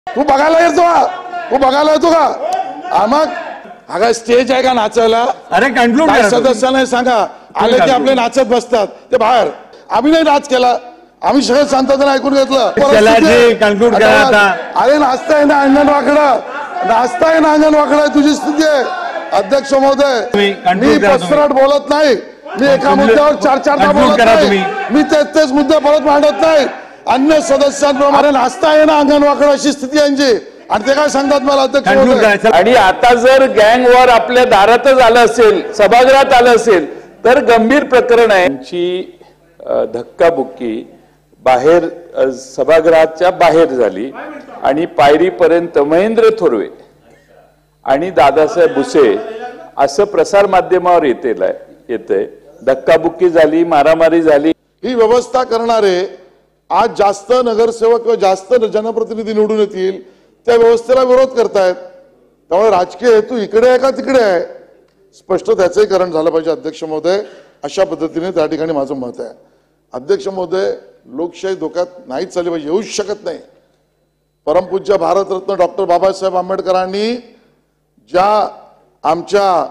तू बघायला येतो का? तू बघायला येतो का? मग हा काय स्टेज आहे का नाचायला? अरे कंक्लूड करा. सदस्यांना सांगा आले की आपले नाचत बसतात ते बाहेर. आम्ही नाही नाच केला, आम्ही सगळं शांततेने ऐकून घेतलं. कंक्लूड करा आता. अरे नाचताय ना अंगण वाकडं, नाचताय ना अंगण वाकडं तुझी स्थिती आहे. अध्यक्ष महोदय, मी पसरट बोलत नाही, मी एका मुद्द्यावर चार बोलत नाही, मी तेच मुद्दे परत मांडत नाही. अन्य सदस्यांप्रमाणे नाचताय ना अंगण वाकडं अशी स्थिती यांची. आणि ते काय सांगतात मला अध्यक्ष महोदय? आणि आता जर गँग वॉर आपल्या दारातच आलं असेल, सभागृहात आलं असेल तर गंभीर प्रकरण आहे. यांची धक्काबुक्की बाहेर सभागृहाच्या बाहेर झाली आणि पायरीपर्यंत महेंद्र थोरवे आणि दादासाहेब भुसे असं प्रसार माध्यमावर येतंय. धक्काबुक्की झाली, मारामारी झाली. ही व्यवस्था करणारे आज जास्त नगरसेवक किंवा जास्त जनप्रतिनिधी निवडून येतील त्या व्यवस्थेला विरोध करतायत. त्यामुळे राजकीय हेतू इकडे आहे का तिकडे आहे स्पष्ट त्याचंही कारण झालं पाहिजे. अध्यक्ष महोदय, अशा पद्धतीने त्या ठिकाणी माझं मत आहे. अध्यक्ष महोदय, लोकशाही धोक्यात नाहीच चालली पाहिजे, येऊच शकत नाही. परमपूज्य भारतरत्न डॉक्टर बाबासाहेब आंबेडकरांनी ज्या आमच्या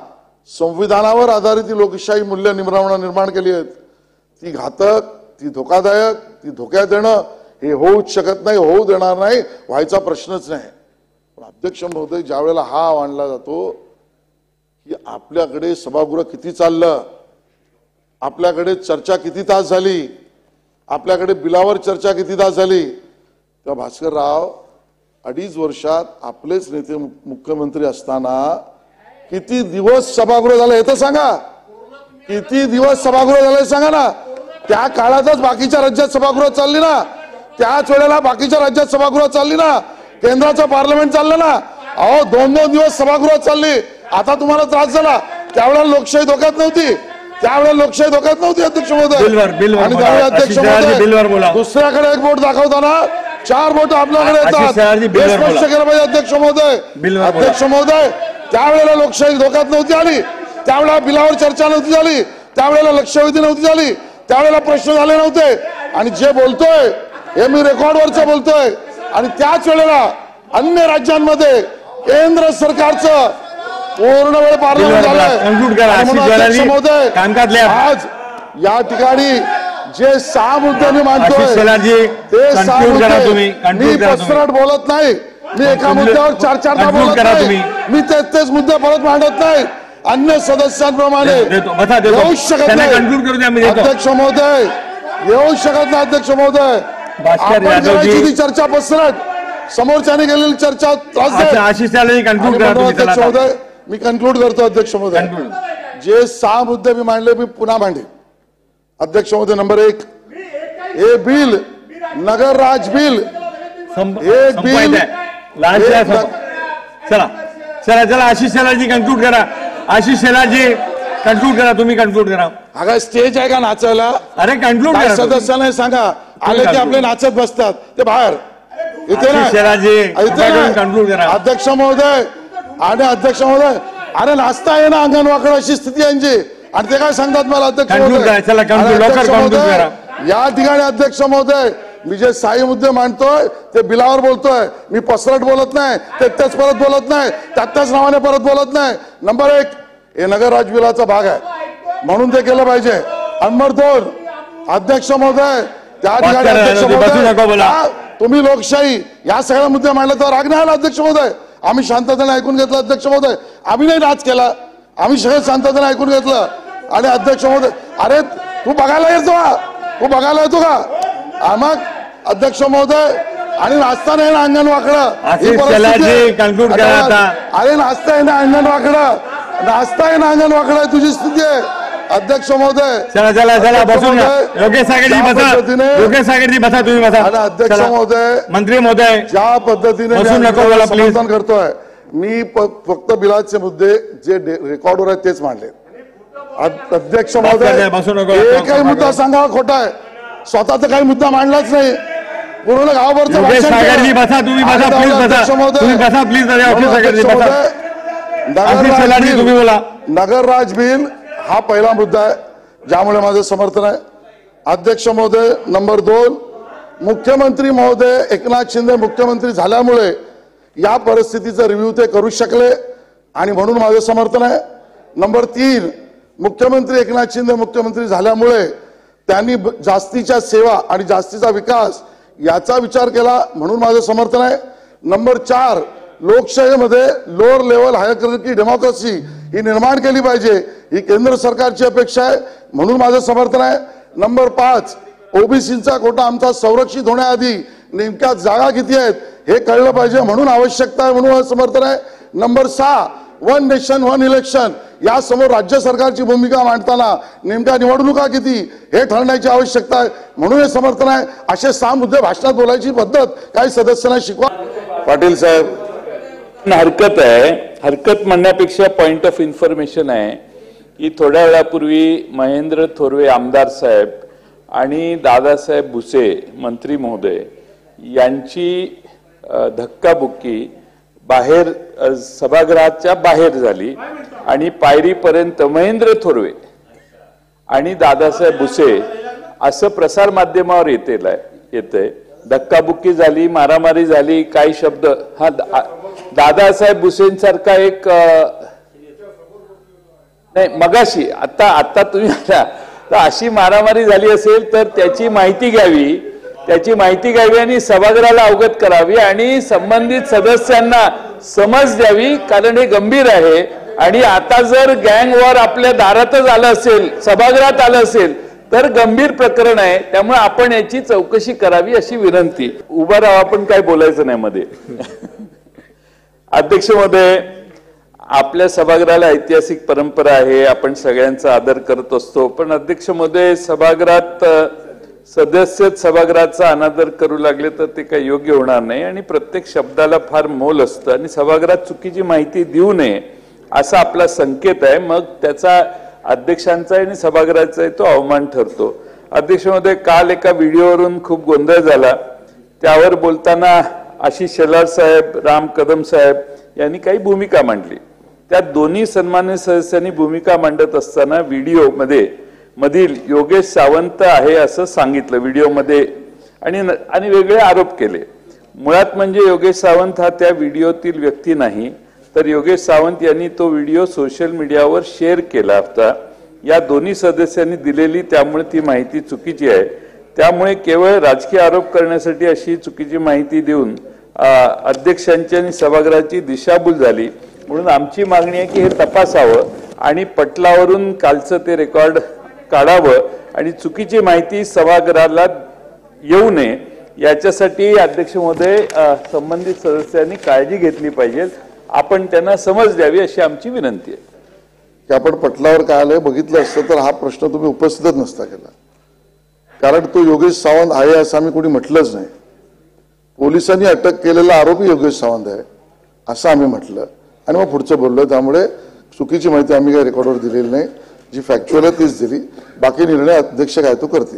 संविधानावर आधारित लोकशाही मूल्य निर्माण केली आहेत ती घातक, ती धोकादायक, ती धोक्यात येणं हे होऊच शकत नाही, होऊ देणार नाही, व्हायचा प्रश्नच नाही. पण अध्यक्ष महोदय, ज्या वेळेला हा मांडला जातो की आपल्याकडे सभागृह किती चाललं, आपल्याकडे चर्चा किती तास झाली, आपल्याकडे बिलावर चर्चा किती तास झाली, तेव्हा भास्करराव 2.5 वर्षात आपलेच नेते मुख्यमंत्री असताना किती दिवस सभागृह झाले हे तर सांगा. किती दिवस सभागृह झाले सांगा ना. त्या काळातच बाकीच्या राज्यात सभागृह चालली ना, त्याच वेळेला बाकीच्या राज्यात सभागृह चालली ना, केंद्राचं पार्लमेंट चाललं ना. अहो 2-2 दिवस सभागृहात चालली. आता तुम्हाला त्रास झाला, त्यावेळेला लोकशाही धोक्यात नव्हती, त्यावेळेला लोकशाही धोक्यात नव्हती. अध्यक्ष महोदय, आणि त्यावेळी अध्यक्ष महोदय दुसऱ्याकडे एक बोट दाखवताना 4 बोट आपल्याकडे येतात, स्पष्ट केलं पाहिजे. अध्यक्ष महोदय, अध्यक्ष महोदय, त्यावेळेला लोकशाही धोक्यात नव्हती आली, त्यावेळेला बिलावर चर्चा नव्हती झाली, त्यावेळेला लक्षवेधी नव्हती झाली, त्यावेळेला प्रश्न झाले नव्हते. आणि जे बोलतोय हे मी रेकॉर्डवरच बोलतोय. आणि त्याच वेळेला अन्य राज्यांमध्ये केंद्र सरकारचं पूर्ण वेळ पार्लमेंट झालंय. आज या ठिकाणी जे 6 मुद्दे मी मांडतोय ते 6 मुद्दे मी पसरट बोलत नाही, मी एका मुद्द्यावर चार बोलत नाही, मी तेच मुद्दे परत मांडत नाही. अन्य सदस्यांप्रमाणे येऊ शकत नाही. अध्यक्ष महोदय, येऊ शकत नाही. अध्यक्ष महोदय, ती चर्चा पसरट, समोरच्याने गेलेली चर्चा त्रास. अध्यक्ष महोदय, मी कन्क्लूड करतो. अध्यक्ष महोदय, जे 6 मुद्दे मी मांडले मी पुन्हा मांडे. अध्यक्ष महोदय, नंबर 1, हे बिल नगर राज बिल, हे बिल चला आशिष शेलारजी कंक्लूड करा. आशिष शेलारजी कंक्लूड करा, तुम्ही कंक्लूड करा. हा काय स्टेज आहे का नाचायला? अरे कंक्लूड करा. सदस्यांना सांगा आले की आपले नाचत बसतात ते बाहेर. इथे कंक्लूड करा. अध्यक्ष महोदय, आणि अध्यक्ष महोदय, अरे नाचता आहे ना अंगण वाकडं अशी स्थिती यांची. आणि ते काय सांगतात मला अध्यक्ष महोदय? या ठिकाणी अध्यक्ष महोदय, मी जे 6 मुद्दे मांडतोय ते बिलावर बोलतोय, मी पसरट बोलत नाही, तेच परत बोलत नाही, त्याच नावाने परत बोलत नाही. नंबर 1, हे नगर राजबिलाचा भाग आहे म्हणून ते केलं पाहिजे. नंबर 2, अध्यक्ष महोदय, त्या ठिकाणी अध्यक्ष महोदय, तुम्ही लोकशाही या सगळ्या मुद्दे मांडले तर राग नाही आला. अध्यक्ष महोदय, आम्ही शांततेने ऐकून घेतलं. अध्यक्ष महोदय, आम्ही नाही नाच केला, आम्ही सगळं शांततेने ऐकून घेतलं. आणि अध्यक्ष महोदय, अरे तू बघायला येतो का? तू बघायला येतो का? मग अध्यक्ष महोदय, आणि नाचताना ना अंगण वाकडं, अरे नाचताय ना अंगण वाकडं, नाचताय ना अंगण वाकडं तुझी स्थिती आहे. अध्यक्ष महोदय, चला बसून योगेश सागरजी बसा, योगेश सागरजी बसा, तुम्ही बसा. आणि अध्यक्ष महोदय, मंत्री महोदय, ज्या पद्धतीने समर्थन करतोय मी, फक्त बिलाचे मुद्दे जे रेकॉर्डवर आहेत तेच मांडले. अध्यक्ष महोदय, एकही मुद्दा सांगा खोटा आहे, स्वतःचा काही मुद्दा मांडलाच नाही. पूर्ण गावभरचं नगर राज बिल हा पहिला मुद्दा आहे ज्यामुळे माझं समर्थन आहे. अध्यक्ष महोदय, नंबर 2, मुख्यमंत्री महोदय एकनाथ शिंदे मुख्यमंत्री झाल्यामुळे या परिस्थितीचा रिव्ह्यू ते करू शकले आणि म्हणून माझं समर्थन आहे. नंबर 3, मुख्यमंत्री एकनाथ शिंदे मुख्यमंत्री झाल्यामुळे त्यांनी जास्तीच्या सेवा आणि जास्तीचा विकास याचा विचार केला म्हणून माझं समर्थन आहे. नंबर 4, लोकशाहीमध्ये लोअर लेवल हायरार्की डेमोक्रेसी ही निर्माण केली पाहिजे ही केंद्र सरकारची अपेक्षा आहे म्हणून माझं समर्थन आहे. नंबर 5, ओबीसीचा कोटा आमचा संरक्षित होण्याआधी नेमक्या जागा किती आहेत हे कळलं पाहिजे म्हणून आवश्यकता आहे म्हणून माझं समर्थन आहे. नंबर 6, 1 नेशन 1 इलेक्शन यासमोर राज्य सरकारची भूमिका मांडताना नेमक्या निवडणुका किती हे ठरण्याची आवश्यकता आहे म्हणून हे समर्थन आहे. असे 6 मुद्दे भाषणात बोलायची पद्धत काही सदस्यांना शिकवा. पाटील साहेब, हरकत आहे. हरकत म्हणण्यापेक्षा पॉइंट ऑफ इन्फॉर्मेशन आहे की थोड्या वेळापूर्वी महेंद्र थोरवे आमदार साहेब आणि दादासाहेब भुसे मंत्री महोदय यांची धक्काबुक्की बाहेर सभागृहाच्या बाहेर झाली आणि पायरीपर्यंत महेंद्र थोरवे आणि दादासाहेब भुसे असं प्रसार माध्यमावर येते. धक्काबुक्की झाली, मारामारी झाली, काही शब्द हा दादासाहेब भुसेंसारखा एक नाही मगाशी आता तुम्ही तर अशी मारामारी झाली असेल तर त्याची माहिती घ्यावी आणि सभागृहाला अवगत करावी आणि संबंधित सदस्यांना समज द्यावी कारण हे गंभीर आहे. आणि आता जर गँग वॉर आपल्या दारातच आलं असेल, सभागृहात आलं असेल तर गंभीर प्रकरण आहे. त्यामुळे आपण याची चौकशी करावी अशी विनंती. उभा राहा, आपण काय बोलायचं नाही मध्ये. अध्यक्ष महोदय, आपल्या सभागृहाला ऐतिहासिक परंपरा आहे, आपण सगळ्यांचा आदर करत असतो. पण अध्यक्ष महोदय, सभागृहात सदस्य सभागृहाचा अनादर करू लागले तर ते काही योग्य होणार नाही आणि प्रत्येक शब्दाला फार मोल असतं आणि सभागृहात चुकीची माहिती देऊ नये असा आपला संकेत आहे. मग त्याचा अध्यक्षांचा आणि सभागृहाचा तो अवमान ठरतो. अध्यक्ष महोदय, काल एका व्हिडिओवरून खूप गोंधळ झाला. त्यावर बोलताना आशिष शेलार साहेब, राम कदम साहेब यांनी काही भूमिका मांडली. त्या दोन्ही सन्मान्य सदस्यांनी भूमिका मांडत असताना व्हिडिओ मधील योगेश सावंत आहे असं सांगितलं व्हिडिओमध्ये आणि वेगळे आरोप केले. मुळात म्हणजे योगेश सावंत हा त्या व्हिडिओतील व्यक्ती नाही तर योगेश सावंत यांनी तो व्हिडिओ सोशल मीडियावर शेअर केला होता. या दोन्ही सदस्यांनी दिलेली त्यामुळे ती माहिती चुकीची आहे. त्यामुळे केवळ राजकीय आरोप करण्यासाठी अशी चुकीची माहिती देऊन अध्यक्षांची आणि सभागृहाची दिशाभूल झाली. म्हणून आमची मागणी आहे की हे तपासावं आणि पटलावरून कालचं ते रेकॉर्ड काढावं आणि चुकीची माहिती सभागृहाला येऊ नये याच्यासाठी अध्यक्ष महोदय संबंधित सदस्यांनी काळजी घेतली पाहिजे. आपण त्यांना समज द्यावी अशी आमची विनंती आहे. की आपण पटलावर काय आलंय बघितलं असतं तर हा प्रश्न तुम्ही उपस्थितच नसता केला. कारण तो योगेश सावंत आहे असं आम्ही कोणी म्हटलंच नाही. पोलिसांनी अटक केलेला आरोपी योगेश सावंत आहे असं आम्ही म्हटलं आणि मग पुढचं बोललो. त्यामुळे चुकीची माहिती आम्ही काही रेकॉर्डवर दिलेली नाही. जी फॅक्च्युअल आहे तीच दिली. बाकी निर्णय अध्यक्ष काय तो करतील.